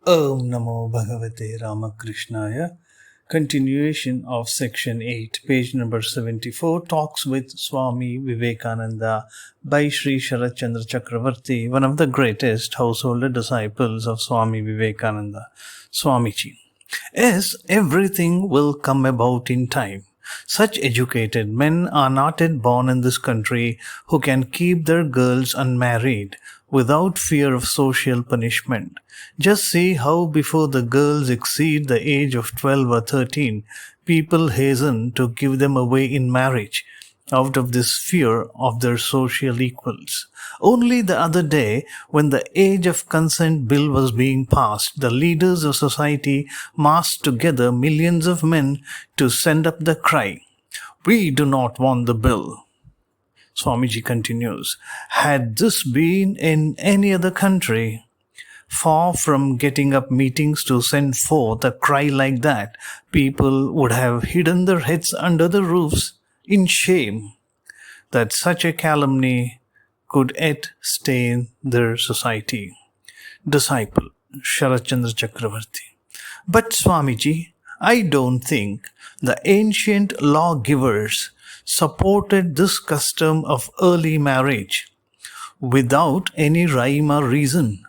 Om Namo Bhagavate Ramakrishnaya. Continuation of section 8, page number 74, talks with Swami Vivekananda by Sri Sharat Chandra Chakravarty, one of the greatest householder disciples of Swami Vivekananda. Swamiji. Yes, everything will come about in time. Such educated men are not yet born in this country who can keep their girls unmarried without fear of social punishment. Just see how before the girls exceed the age of 12 or 13, people hasten to give them away in marriage out of this fear of their social equals. Only the other day, when the age of consent bill was being passed, the leaders of society massed together millions of men to send up the cry, "We do not want the bill." Swamiji continues, had this been in any other country, far from getting up meetings to send forth a cry like that, people would have hidden their heads under the roofs in shame that such a calumny could yet stain their society. Disciple Sharat Chandra Chakravarty. But Swamiji, I don't think the ancient lawgivers supported this custom of early marriage without any rhyme or reason.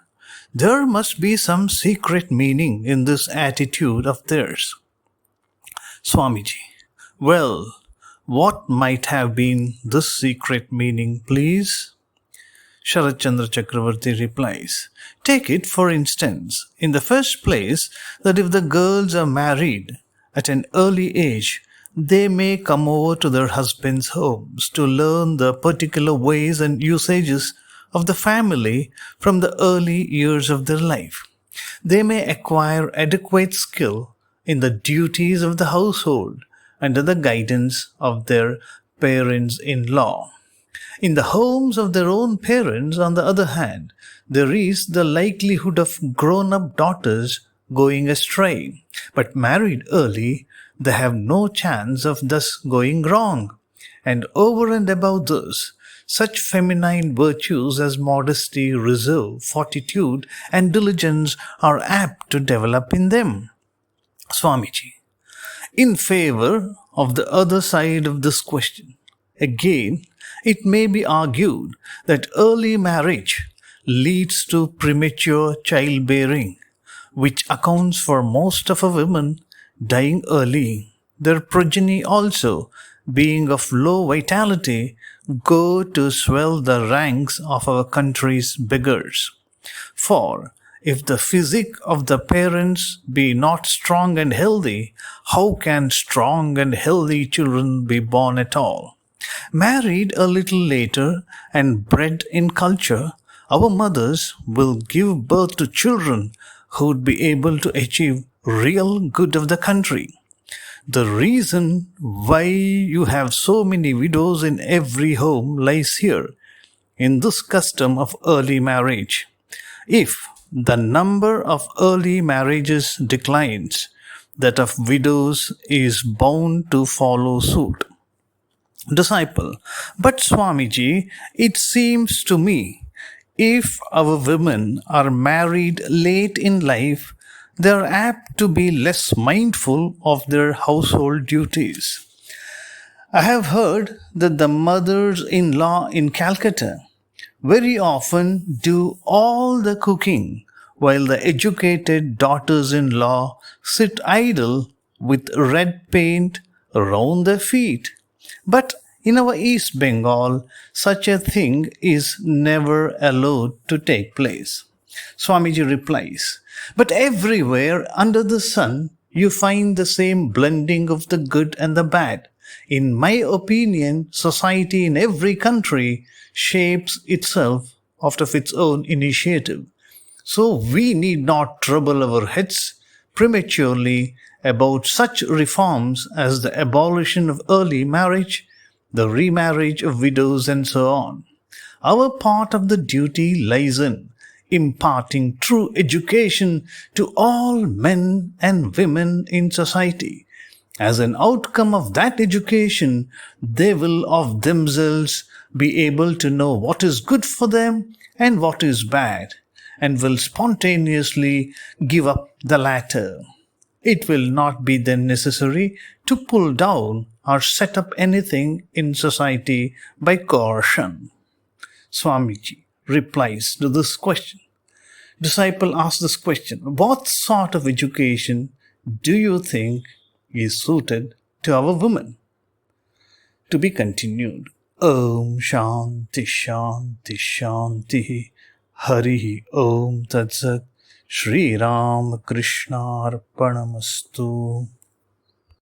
There must be some secret meaning in this attitude of theirs. Swamiji. Well, what might have been this secret meaning, please? Sharat Chandra Chakravarty replies, take it for instance, in the first place, that if the girls are married at an early age, they may come over to their husbands' homes to learn the particular ways and usages of the family from the early years of their life. They may acquire adequate skill in the duties of the household under the guidance of their parents-in-law. In the homes of their own parents, on the other hand, there is the likelihood of grown-up daughters going astray. But married early, they have no chance of thus going wrong. And over and above this, such feminine virtues as modesty, reserve, fortitude, and diligence are apt to develop in them. Swamiji. In favor of the other side of this question, again, it may be argued that early marriage leads to premature childbearing, which accounts for most of our women dying early. Their progeny also, being of low vitality, go to swell the ranks of our country's beggars. For if the physique of the parents be not strong and healthy, how can strong and healthy children be born at all? Married a little later and bred in culture, our mothers will give birth to children who would be able to achieve real good of the country. The reason why you have so many widows in every home lies here, in this custom of early marriage. If the number of early marriages declines, that of widows is bound to follow suit. Disciple. But Swamiji, it seems to me, if our women are married late in life, they are apt to be less mindful of their household duties. I have heard that the mothers-in-law in Calcutta very often do all the cooking, while the educated daughters-in-law sit idle with red paint around their feet. But in our East Bengal, such a thing is never allowed to take place. Swamiji replies, but everywhere under the sun you find the same blending of the good and the bad. In my opinion, society in every country shapes itself out of its own initiative. So we need not trouble our heads prematurely about such reforms as the abolition of early marriage, the remarriage of widows, and so on. Our part of the duty lies in imparting true education to all men and women in society. As an outcome of that education, they will of themselves be able to know what is good for them and what is bad, and will spontaneously give up the latter. It will not be then necessary to pull down or set up anything in society by coercion. Swamiji replies to this question. Disciple asks this question, what sort of education do you think is suited to our women? To be continued. Om Shanti Shanti Shanti Hari Om Tat Sat Shri Ram Krishna Arpanamastu.